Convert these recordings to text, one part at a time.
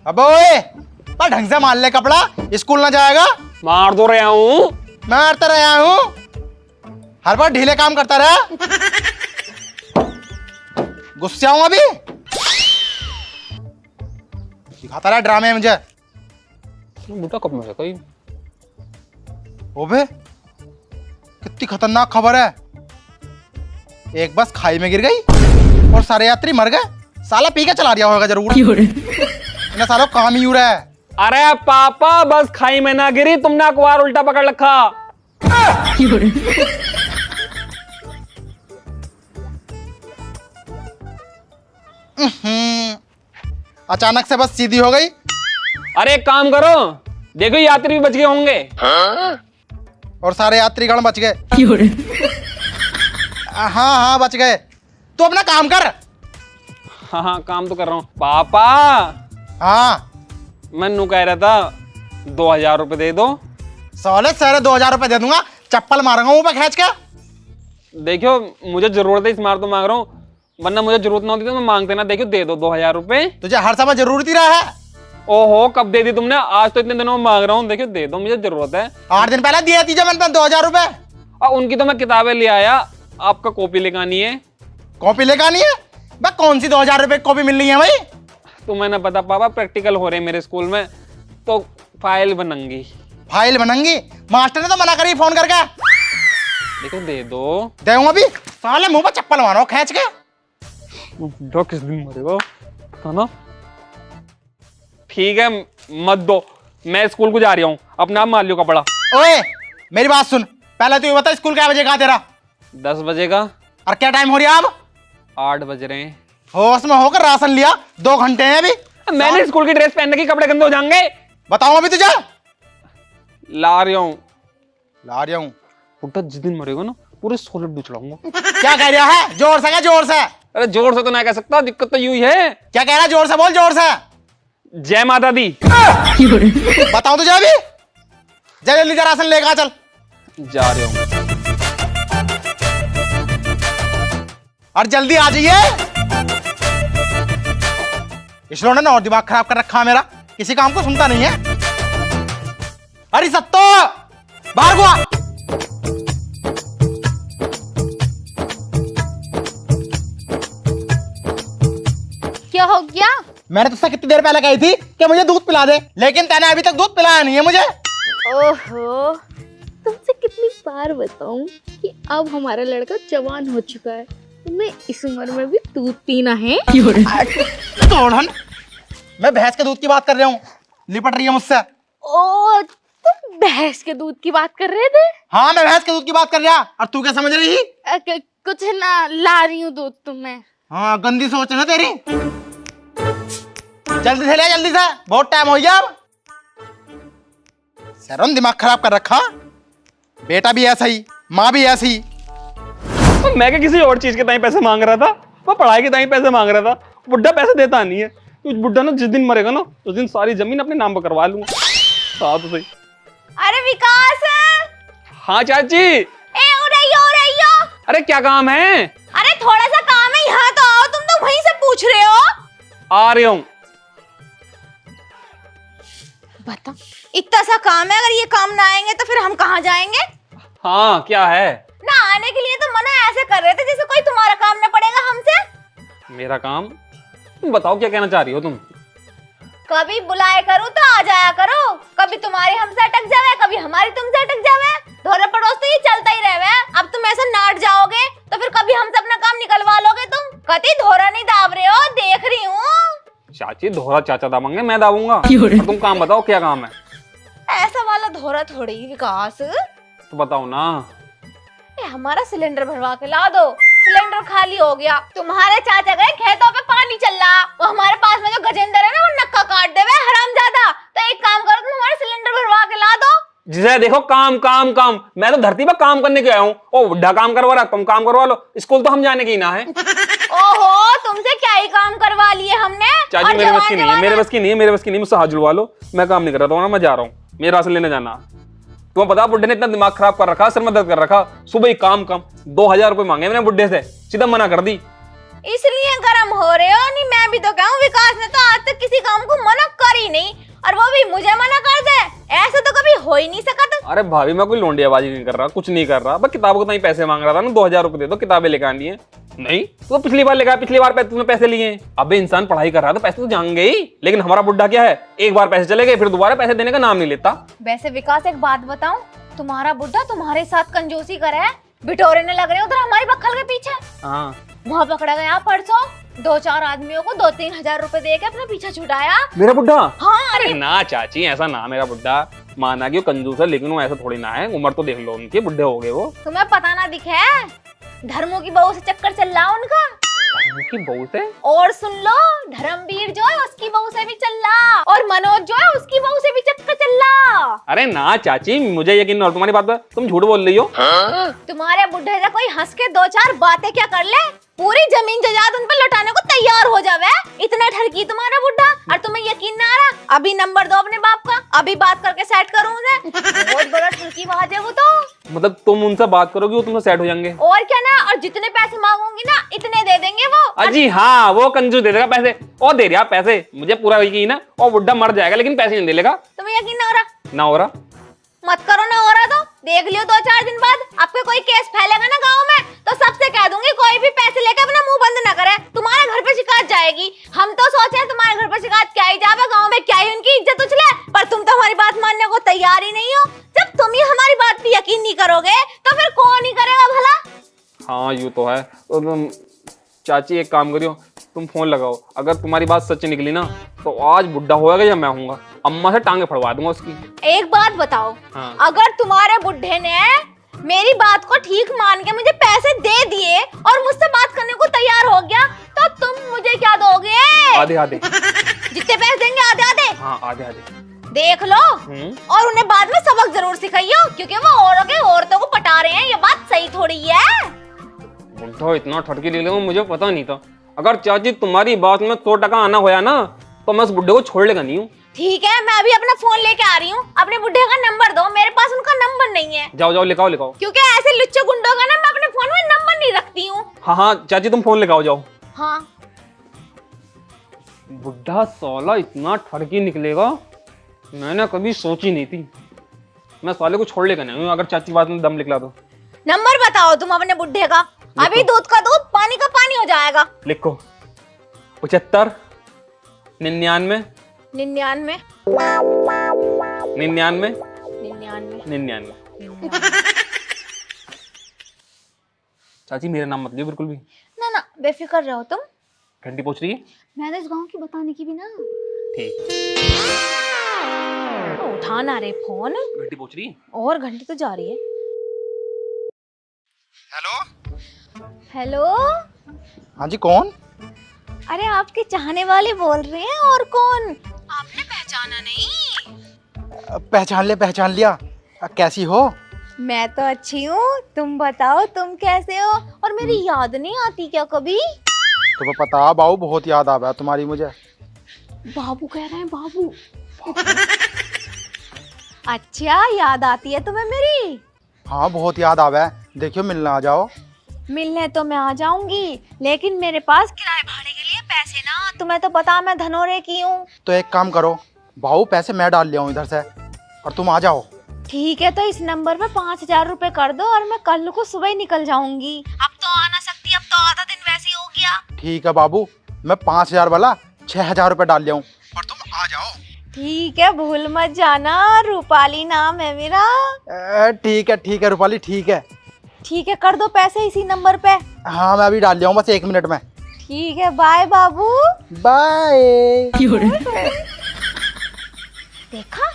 अबे ओए, पर ढंग से मान ले कपड़ा, स्कूल ना जाएगा। मार तो रहा हूँ। मारता रहा हूँ, हर बार ढीले काम करता रहा। गुस्से आऊं अभी, दिखाता रहा ड्रामे मुझे। बूटा कब में कहीं। ओबे, कितनी खतरनाक खबर है। एक बस खाई में गिर गई और सारे यात्री मर गए। साला पी के चला दिया होगा जरूर। इन्हें सालों काम ही हो रहा है। अरे पापा, बस खाई में ना गिरी, तुमने अखबार उल्टा पकड़ रखा। अचानक से बस सीधी हो गई। अरे एक काम करो, देखो यात्री भी बच गए होंगे। और सारे यात्रीगण बच गए। हाँ हाँ बच गए। तू अपना काम कर। हाँ हाँ काम तो कर रहा हूँ पापा। हाँ मैं नू कह रहा था 2000 रुपए दे दो। साले सारे 2000 रुपए दे दूंगा, चप्पल मारूंगा मुंह पे खींच के। देखियो मुझे जरूरत है, इस मार तो मांग रहा हूँ, वरना मुझे जरूरत ना होती तो मैं मांगते ना। देखियो दे दो 2000 रुपए। तुझे हर समय जरूरत ही रहा है। ओहो, कब दे दी तुमने? आज तो इतने दिनों में मांग रहा हूँ। देखियो दे दो, मुझे जरूरत है। 8 दिन पहले दिया थी जब मैंने 2000 रुपए। और उनकी तो मैं किताबें ले आया, आपका कॉपी लेकर आनी है। कॉपी लेकर आनी है? भाई कौन सी 2000 रुपए की कॉपी मिल रही है भाई? तो मैंने पता पापा, प्रैक्टिकल हो रहे हैं मेरे स्कूल में, तो फाइल बनंगी। फाइल बनंगी? मास्टर ने तो मना करी फोन करके। देखो दे दो। दूंगा अभी, साले मुंह पे चप्पल मारो खींच के। बुड्ढा किस दिन मरेगा, है ना? ठीक है मत दो, मैं स्कूल को जा रही हूँ, अपना आप मार लियो कपड़ा। ओए मेरी बात सुन, पहले तू ये बता स्कूल क्या बजे का तेरा? 10 बजे का। और क्या टाइम हो रहा है अब? 8 बज रहे हैं। होश में होकर राशन लिया, 2 घंटे हैं अभी। मैंने स्कूल की ड्रेस पहनने की, कपड़े गंदे हो जाएंगे। बताऊं अभी तुझे? ला रही हूँ। ला रहा हूँ। बुड्ढा जिस दिन मरेगा ना, पूरे 100 लड्डू चढ़ाऊंगा। क्या कह रहा है? जोर से क्या? जोर से। अरे जोर से तो नहीं कह सकता, दिक्कत तो यूं ही है। क्या कह रहा है? जोर से बोल, जोर से। जय माता दी। बताऊं तुझे अभी? जल्दी जा राशन लेकर आ, चल। जा रही हूँ। और जल्दी आ जाइए। इस लोगों ने और दिमाग खराब कर रखा है मेरा, किसी काम को सुनता नहीं है। अरे सत्तो, बाहर को आ। क्या हो गया? मैंने तुझसे कितनी देर पहले कही थी कि मुझे दूध पिला दे, लेकिन तैने अभी तक दूध पिलाया नहीं है मुझे। ओहो, तुमसे कितनी बार बताऊं कि अब हमारा लड़का जवान हो चुका है, तुम्हें इस उम्र में भी दूध पीना है। तोड़न, मैं भैंस के दूध की बात कर रहा हूँ, लिपट रही है मुझसे। ओ, तुम भैंस के दूध की बात कर रहे थे? हाँ मैं भैंस के दूध की बात कर रहा, और तू क्या समझ रही? कुछ ना, ला रही हूँ दूध तुम्हें। हाँ गंदी सोच है ना तेरी। जल्दी से ले, जल्दी से, बहुत टाइम हो गया अब। सरन दिमाग खराब कर रखा, बेटा भी ऐसा ही, माँ भी ऐसी। तो मैं क्या किसी और चीज के ताई पैसे मांग रहा था? मैं पढ़ाई के ताई पैसे मांग रहा था। बुड्ढा पैसे देता नहीं है। तो बुड्ढा ना जिस दिन मरेगा ना, उस दिन सारी जमीन अपने नाम पर करवा लूंगा। हाँ तो सही। अरे विकास! हाँ चाची। उड़ैयो। अरे क्या काम है? अरे थोड़ा सा काम है, यहाँ तो आओ, तुम तो वहीं से पूछ रहे हो। आ रही हूँ। बता, इतना सा काम है, अगर ये काम ना आएंगे तो फिर हम कहाँ जाएंगे? हाँ क्या है? ना आने के लिए तो मना ऐसे कर रहे थे जैसे कोई तुम्हारा काम ना पड़ेगा हमसे। मेरा काम? तुम बताओ क्या कहना चाह रही हो तुम? कभी बुलाए करो तो आ जाया करो, कभी तुम्हारी हमसे अटक जावे, कभी हमारी तुमसे अटक जावे। धोरे पड़ोस तो ये चलता ही रहे। अब तुम ऐसा नाट जाओगे तो फिर कभी हमसे अपना काम निकलवा लोगे तुम। कति धोरा नहीं दाब रहे हो, देख रही हूँ। चाची धोरा चाचा दाबेंगे, मैं दाबूंगा। तुम काम बताओ क्या काम है? ऐसा वाला धोरा थोड़ी विकास। तो बताओ ना। हमारा सिलेंडर भरवा के ला दो, सिलेंडर खाली हो गया। तुम्हारे चाचा गए खेतों पे पानी चल रहा, वो हमारे पास में जो गजेंद्र है ना, वो नक्का काट देवे हरामजादा। तो एक काम करो, तुम हमारा सिलेंडर भरवा के ला दो। जिसे देखो काम काम काम, मैं तो धरती पर काम करने के आया हूँ। ओ बुड्ढा काम करवा रहा, तुम काम करवा लो। स्कूल तो हम जाने की ना है। ओहो, तुमसे क्या ही काम करवा लिए हमने। चाची मेरे बस की नहीं है, मेरे बस की नहीं है, मेरे बस की नहीं, मुझसे हाथ जुड़वा लो। मैं काम नहीं कर रहा था, मैं जा रहा हूँ, मेरा राशन लेने जाना। तुम्हें पता बुड्ढे ने इतना दिमाग खराब कर रखा, सिर में दर्द कर रखा। सुबह ही काम काम, 2000 रुपए मांगे मैंने बुड्ढे से, सीधा मना कर दी। इसलिए गरम हो रहे हो। नहीं मैं भी तो कहूँ, विकास ने तो आज तक किसी काम को मना कर ही नहीं, और वो भी मुझे मना कर दे, ऐसे तो कभी हो ही नहीं सकता। अरे भाभी मैं कोई लोंडियाबाजी नहीं कर रहा, कुछ नहीं कर रहा, बस किताबों को नहीं पैसे मांग रहा था ना, 2000 रुपए दे दो किताबें लेकर आनी है। नहीं तो पिछली बार लेकर, पिछली बार तुमने पैसे लिए। अबे इंसान पढ़ाई कर रहा था, पैसे तो जाएंगे ही, लेकिन हमारा बुड्ढा क्या है, एक बार पैसे चले गए फिर दोबारा पैसे देने का नाम नहीं लेता। वैसे विकास एक बात बताऊं, तुम्हारा बुड्ढा तुम्हारे साथ कंजूसी करे है, बिटोरे ने लग रहे उधर हमारी बक्खल के पीछे। हाँ वहाँ पकड़ा गया परसों, 2-4 आदमियों को 2-3 हजार रुपए दे के अपना पीछा छुड़ाया। मेरा बुड्ढा? हाँ। अरे ना चाची, ऐसा ना, मेरा बुड्ढा माना कि वो कंजूस है, लेकिन वो ऐसा थोड़ी ना है, उम्र तो देख लो उनकी, बुड्ढे हो गए वो। तुम्हें पता ना दिखे, धर्मों की बहू से चक्कर चल रहा उनका। की बहू से? और सुन लो, धर्मवीर जो है उसकी बहू से भी चल रहा, और मनोज जो है उसकी बहू से भी चक्कर चल रहा। अरे ना चाची, मुझे यकीन नहीं, तुम्हारी बात पर तुम झूठ बोल रही हो। तुम्हारे बुढ़े से कोई हंस के 2-4 बातें क्या कर ले, पूरी जमीन जायदाद उन पर लौटाने को तैयार हो जावे। इतना ठरकी तुम्हारा बुढ़ा, और तुम्हें यकीन ना आ रहा, अभी नंबर दो अपने बाप का, अभी बात करके सेट करूँ उन्हें। बहुत बड़ा ठरकी बात है वो तो। मतलब तुम उनसे बात करोगी, वो तुमसे सेट हो जाएंगे? और क्या ना, और जितने पैसे मांगूंगी ना इतने दे देंगे वो। अजी हाँ, वो कंजूस दे देगा पैसे, और दे रहा पैसे, मुझे पूरा यकीन है, और बुड्ढा मर जाएगा लेकिन पैसे नहीं दे लेगा। तुम्हें यकीन ना हो रहा? ना हो रहा? मत करो, ना हो रहा तो देख लियो 2-4 दिन बाद आपके कोई केस फैलेगा ना गांव में, तो सबसे कह दूंगी कोई भी पैसे लेके अपना मुंह बंद ना करे, तुम्हारे घर पे शिकायत जाएगी। हम तो सोचे हैं तुम्हारे घर पे शिकायत क्या ही जावे, गांव में क्या ही उनकी इज्जत उछले, पर तुम तो हमारी बात मानने को तैयार ही नहीं हो। जब तुम ही हमारी बात पे यकीन नहीं करोगे तो फिर कौन ही करेगा भला? हाँ यूँ तो है। तो तुम चाची एक काम करियो, तुम फोन लगाओ, अगर तुम्हारी बात सच निकली ना तो आज बुड्ढा होएगा या मैं होऊंगा, अम्मा से टांगे फड़वा दूंगा उसकी। एक बात बताओ, हाँ। अगर तुम्हारे बुड्ढे ने मेरी बात को ठीक मान के मुझे पैसे दे दिए और मुझसे बात करने को तैयार हो गया, तो तुम मुझे क्या दोगे? आधे आधे। जितने पैसे देंगे आधे आधे? हाँ आधे आधे। देख लो, और उन्हें बाद में सबक जरूर सिखाइयो, क्योंकि वो औरतों को पटा रहे हैं, ये बात सही थोड़ी है। बुड्ढा इतना ठटकी ले लूंगा, मुझे पता नहीं था। अगर चाची तुम्हारी बात में 100% आना होया ना तो मैं उस बुड्ढे को छोड़ लेगा नहीं हूँ। ठीक है, मैं अभी अपना फोन लेके आ रही हूँ, अपने बुड्ढे का नंबर दो, मेरे पास उनका नंबर नहीं है। जाओ जाओ लिखाओ लिखाओ। क्योंकि ऐसे लुच्चे गुंडों का ना मैं अपने फोन में नंबर नहीं रखती हूँ। हाँ हाँ चाची तुम फोन लिखाओ जाओ। हाँ। बुड्ढा साला इतना ठरकी निकलेगा मैंने कभी सोची नहीं थी। मैं साले को छोड़ लेगा नहीं हूँ अगर चाची बात में दम निकला तो। नंबर बताओ तुम अपने बुड्ढे का, अभी दूध का दूध पानी का पानी हो जाएगा। लिखो 75 99 99 99 99 99। चाची मेरा नाम मत लियो बिल्कुल भी। ना ना बेफिक्र रहो तुम। घंटी पूछ रही है? मैंने इस गांव की बताने की भी ना। ठीक। उठाना रे फोन। घंटी पूछ रही है? और घंटी तो जा रही है। Hello hello. हाँ जी कौन? अरे आपके चाहने वाले बोल रहे हैं, और कौन? आपने पहचाना नहीं? पहचान लिया। कैसी हो? मैं तो अच्छी हूँ, तुम बताओ तुम कैसे हो? और मेरी याद नहीं आती क्या कभी? तुम्हें पता बाबू बहुत याद आ रहा है तुम्हारी मुझे। बाबू कह रहे हैं, बाबू। अच्छा याद आती है तुम्हें मेरी? हाँ बहुत याद आ रहा है, देखियो मिलना आ जाओ। मिलने तो मैं आ जाऊंगी, लेकिन मेरे पास किराए भाड़े के लिए पैसे ना, तुम्हें तो पता मैं धनौरे की हूँ। तो एक काम करो बाबू, पैसे मैं डाल लिया हूँ इधर से और तुम आ जाओ। ठीक है, तो इस नंबर पे 5000 रुपए कर दो और मैं कल को सुबह ही निकल जाऊंगी। अब तो आ ना सकती, अब तो आधा दिन वैसे ही हो गया। ठीक है बाबू, मैं 5000 वाला 6000 रुपए डाल लिया हूँ और तुम आ जाओ। ठीक है, भूल मत जाना, रूपाली नाम है मेरा। ठीक है रूपाली, ठीक है। ठीक है, कर दो पैसे इसी नंबर पे। हाँ मैं अभी डाल लिया हूँ बस 1 मिनट में। ठीक है, बाय बाबू। बाय। देखा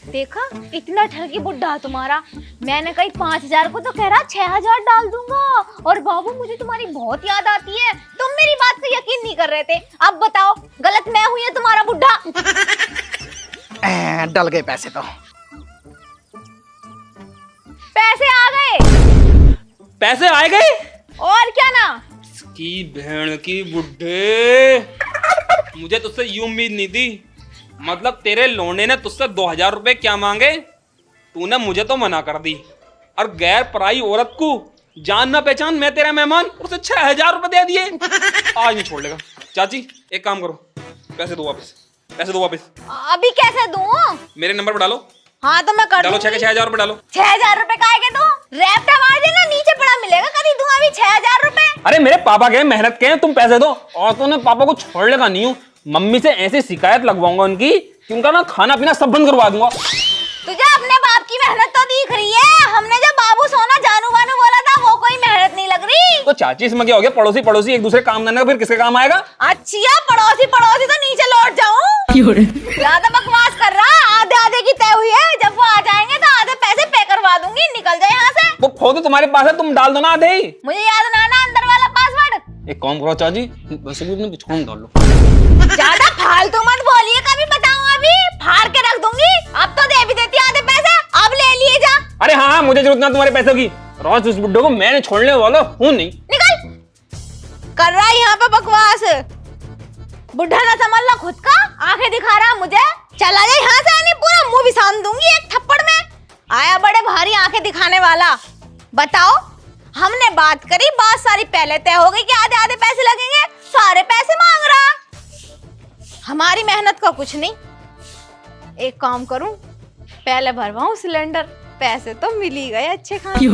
देखा, इतना ठगी बुड्ढा तुम्हारा। मैंने कही 5000 को तो कह रहा 6000 डाल दूंगा। और बाबू मुझे तुम्हारी बहुत याद आती है, तुम मेरी बात पे यकीन नहीं कर रहे थे। अब बताओ गलत मैं हुई है तुम्हारा बुड्ढा? डल गए पैसे तो। पैसे आ गए। पैसे आए गए? और क्या ना। की भेड़ की बुड्ढे, मुझे तुझसे यूं उम्मीद नहीं थी। मतलब तेरे लोने ने तुझसे 2000 रुपए क्या मांगे, तूने मुझे तो मना कर दी, और गैर पराई औरत को जान ना पहचान, मैं तेरा मेहमान, और उसे 6000 रुपए दे दिए। आज नहीं छोड़ लेगा। चाची एक काम करो, पैसे दो वापस, पैसे दो वापस। अभी कैसे दूं? मेरे नंबर पर डालो। हाँ तो मैं कर डालो, दूंगी। 6000 रुपए डालो। 6000 रुपए का आएगा तू? रैप्टा मार देना, नीचे पड़ा मिलेगा, कभी दूं अभी 6000 रुपए? अरे मेरे पापा के मेहनत के हैं, तुम पैसे दो। और तो मैं पापा को छोड़ने का नहीं हूँ। मम्मी से ऐसी शिकायत लगवाऊंगा उनकी कि उनका ना खाना पीना सब बंद करवा दूंगा। तुझे अपने बाप की मेहनत तो दिख रही है। हमने जो बाबू सोना जानू बानू बोला था वो कोई मेहनत नहीं लग रही। तो चाची इसमें क्या हो गया, पड़ोसी पड़ोसी एक दूसरे काम करने का फिर किसके काम आएगा? अच्छा पड़ोसी पड़ोसी तो नीचे लौट जाऊं? ज्यादा बकवास कर रहा। आधे आधे की तय हुई है, जब वो आ जाएंगे तो आधे पैसे पे करवा दूंगी, निकल जाए यहाँ से। वो फोन तुम्हारे पास है, तुम डाल दो ना आधे ही। मुझे याद ना आना अंदर वाला पासवर्ड। एक काम करो चाची, वैसे भी अपने बिछोड़ में डाल लो। ज्यादा फालतू मत बोलिए, कभी बताऊं अभी फाड़ के रख दूंगी। अब तो दे भी देती आधे पैसे, अब ले लिए जा। अरे हाँ, मुझे जरूरत ना तुम्हारे पैसों की। रोज उस बुड्ढे को मैंने छोड़ने वाला हूँ नहीं। निकल। कर रहा है यहाँ पे बकवास। बुढ़ा ना समझ लो खुद का, आंखें दिखा रहा मुझे। चला जाए यहाँ से, नहीं पूरा मुंह भी सान दूंगी एक थप्पड़ में। आया बड़े भारी आंखें दिखाने वाला। बताओ, हमने बात करी, बात सारी पहले तय हो गई कि आधे आधे पैसे लगेंगे, सारे पैसे मांग रहा। हमारी मेहनत का कुछ नहीं। एक काम करूं, पहले भरवाऊं सिलेंडर, पैसे तो मिल ही गए अच्छे खासे।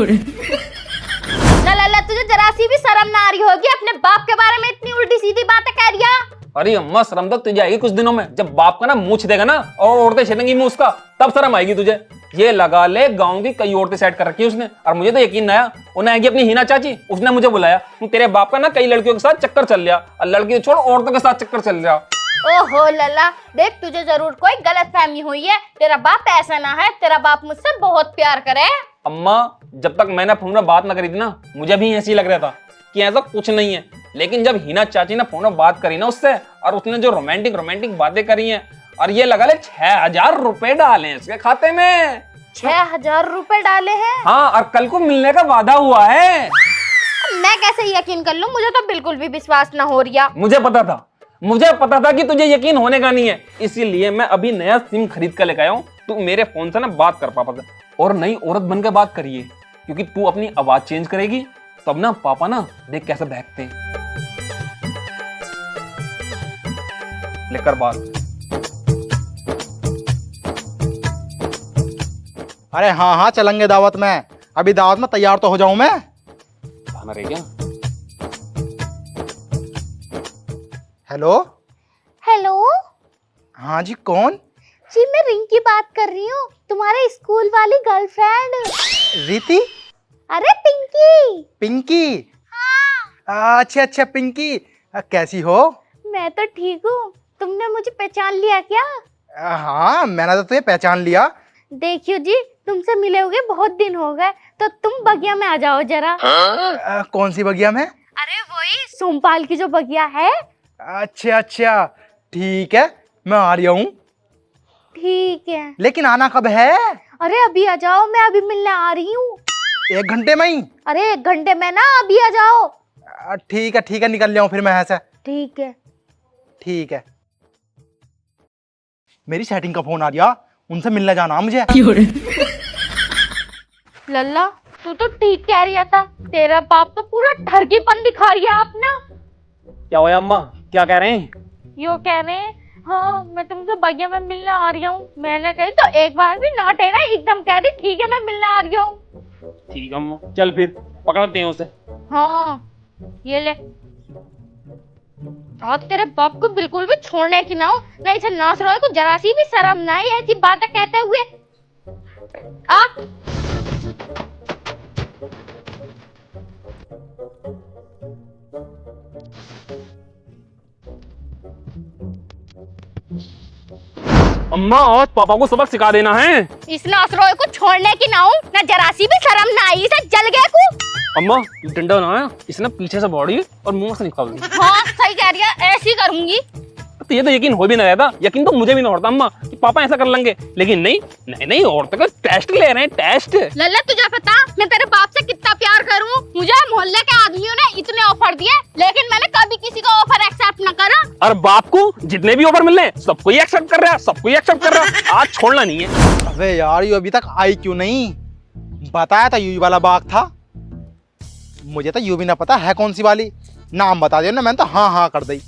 लल्ला तुझे जरा सी भी शर्म ना आ रही होगी, अपने बाप के बारे में इतनी उल्टी सीधी बातें कह रही है। अरे अम्मा, शर्म तो तुझे आएगी कुछ दिनों में, जब बाप का ना मुंह छिदेगा ना और औरतें छिदेंगी मुंह उसका, तब शर्म आएगी तुझे। ये लगा ले, गांव की कई औरतें सेट कर रखी है उसने, और मुझे तो यकीन आया। उन्हें आएगी अपनी हिना चाची, उसने मुझे बुलाया, तेरे बाप का ना कई लड़कियों के साथ चक्कर चल रहा, और लड़की छोड़ औरतों के साथ चक्कर चल रहा। ओहो लल्ला, देख तुझे जरूर कोई गलतफहमी हुई है। तेरा बाप ऐसा ना है, तेरा बाप मुझसे बहुत प्यार करे। अम्मा, जब तक मैंने फोन में बात न करी थी ना, मुझे भी ऐसे ही लग रहा था कि ऐसा कुछ नहीं है। लेकिन जब हिना चाची ने फोन में बात करी ना उससे, और उसने जो रोमांटिक रोमांटिक बातें करी हैं, और ये लगा ले 6000 रुपए डाले इसके खाते में। 6000 रुपए डाले हैं? हाँ, और कल को मिलने का वादा हुआ है। मैं कैसे यकीन कर लूं? मुझे तो बिल्कुल भी विश्वास ना हो रहा। मुझे पता था कि तुझे यकीन होने का नहीं है, इसीलिए मैं अभी नया सिम खरीद कर लेकर आया हूँ। तू मेरे फोन से ना बात कर पापा से, और नई औरत बनकर बात करिए, क्योंकि तू अपनी आवाज चेंज करेगी तब ना पापा ना देख कैसे बहकते हैं। लेकर बात। अरे हाँ हाँ चलेंगे दावत में, अभी दावत में तैयार तो हो जाऊं मैं। खाना रह गया। हेलो। हेलो। हाँ जी, कौन? जी मैं रिंकी बात कर रही हूँ, तुम्हारे स्कूल वाली गर्लफ्रेंड। रीति? अरे पिंकी। पिंकी? हाँ। अच्छा अच्छा पिंकी, कैसी हो? मैं तो ठीक हूँ, तुमने मुझे पहचान लिया क्या? हाँ, मैंने तो तुझे पहचान लिया। देखियो जी, तुमसे मिले हुए बहुत दिन हो गए, तो तुम बगिया में आ जाओ जरा। कौन सी बगिया में? अरे वही सोमपाल की जो बगिया है। अच्छा अच्छा, ठीक है, मैं आ रहा हूँ। ठीक है, लेकिन आना कब है? अरे अभी आ जाओ, मैं अभी मिलने आ रही हूँ। 1 घंटे में ही? अरे 1 घंटे में ना, अभी आ जाओ। ठीक है, निकल जाऊँ फिर मैं यहाँ से। ठीक है। ठीक है। मेरी सेटिंग का फोन आ गया, उनसे मिलने जाना मुझे। लल्ला तू तो ठीक कह रही था, तेरा बाप तो पूरा ठरकीपन दिखा रही है आप ना। क्या हुआ अम्मा, क्या कह रहे हैं? यो कह रहे हैं, हाँ मैं तुमसे बगिया में मिलने आ रही हूँ। मैंने कही तो एक बार भी ना टेरा, एकदम कह दी ठीक है मैं मिलने आ रही हूँ। ठीक है अम्मा, चल फिर पकड़ते हैं उसे। हाँ ये ले। और तेरे बाप को बिल्कुल भी छोड़ने की ना हो, नहीं इसे नाच रहा है को जरा सी भी शर्म ना है ऐसी बातें कहते हुए। आ अम्मा, आज पापा को सबक सिखा देना है। इस नासरोए को छोड़ने की ना हो, ना जरा सी भी शर्म ना आई, इसे जल गया को। अम्मा, डंडा ना आया, इसने पीछे से बॉडी और मुंह से निकाल दी। हाँ सही कह रही है, ऐसी करूंगी। तो ये तो यकीन हो भी नहीं रहा था, यकीन तो मुझे भी नहीं होता अम्मा कि पापा ऐसा कर लेंगे, लेकिन नहीं औरतों का टेस्ट ले रहे हैं, टेस्ट। लल्ला तुझे पता मैं तेरे बाप से कितना प्यार करूं? मुझे मोहल्ले के आदमियों ने इतने ऑफर दिए, लेकिन मैंने कभी किसी का ऑफर एक्सेप्ट न करा। और बाप को जितने भी ऑफर मिल रहे हैं सबको ही एक्सेप्ट कर रहा है, सबको ही एक्सेप्ट कर रहा है। आज छोड़ना नहीं है। अबे यार, ये अभी तक आई क्यों नहीं? बताया था यही वाला बाग था। मुझे तो यूं भी ना पता है कौन सी वाली। नाम बता दियो ना, मैंने तो हाँ हाँ कर दी।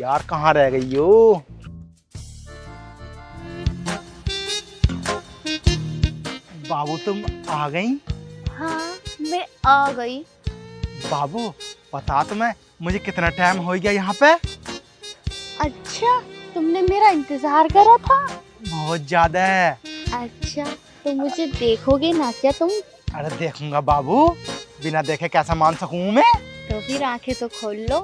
यार कहाँ रह गई यो? बाबू तुम आ गई? हाँ मैं आ गई। बाबू बता तुम्हें मुझे कितना टाइम हो गया यहाँ पे? अच्छा तुमने मेरा इंतजार करा था? बहुत ज्यादा है। अच्छा तो मुझे देखोगे ना क्या तुम? अरे देखूंगा बाबू, बिना देखे कैसा मान सकूं मैं? तो फिर आंखें तो खोल लो।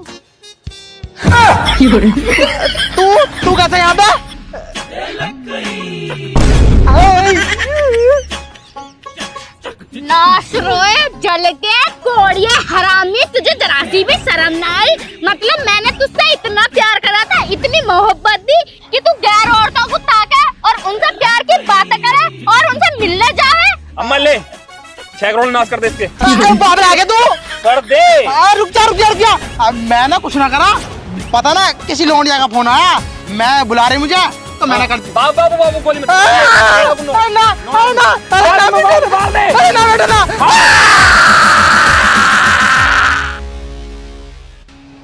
तू कैसे यहाँ पे? नाश रोए जल के कोड़िए हरामी, तुझे जरा सी भी शर्म ना आई? मतलब मैंने तुझसे इतना प्यार करा था, इतनी मोहब्बत दी कि तू गैर औरतों को ताके और उनसे प्यार की बातें करे और उनसे मिलने जावे। अम्मा ले 6 करोड़ नाश कर दे इसके। बाबरे आगे तू कर दे। रुक जा। अब मैं ना कुछ ना करा, पता ना किसी लौंडिया का फोन आया, मैं बुला रही मुझे तो मैंने कर दी। बाबू गोली मत। ना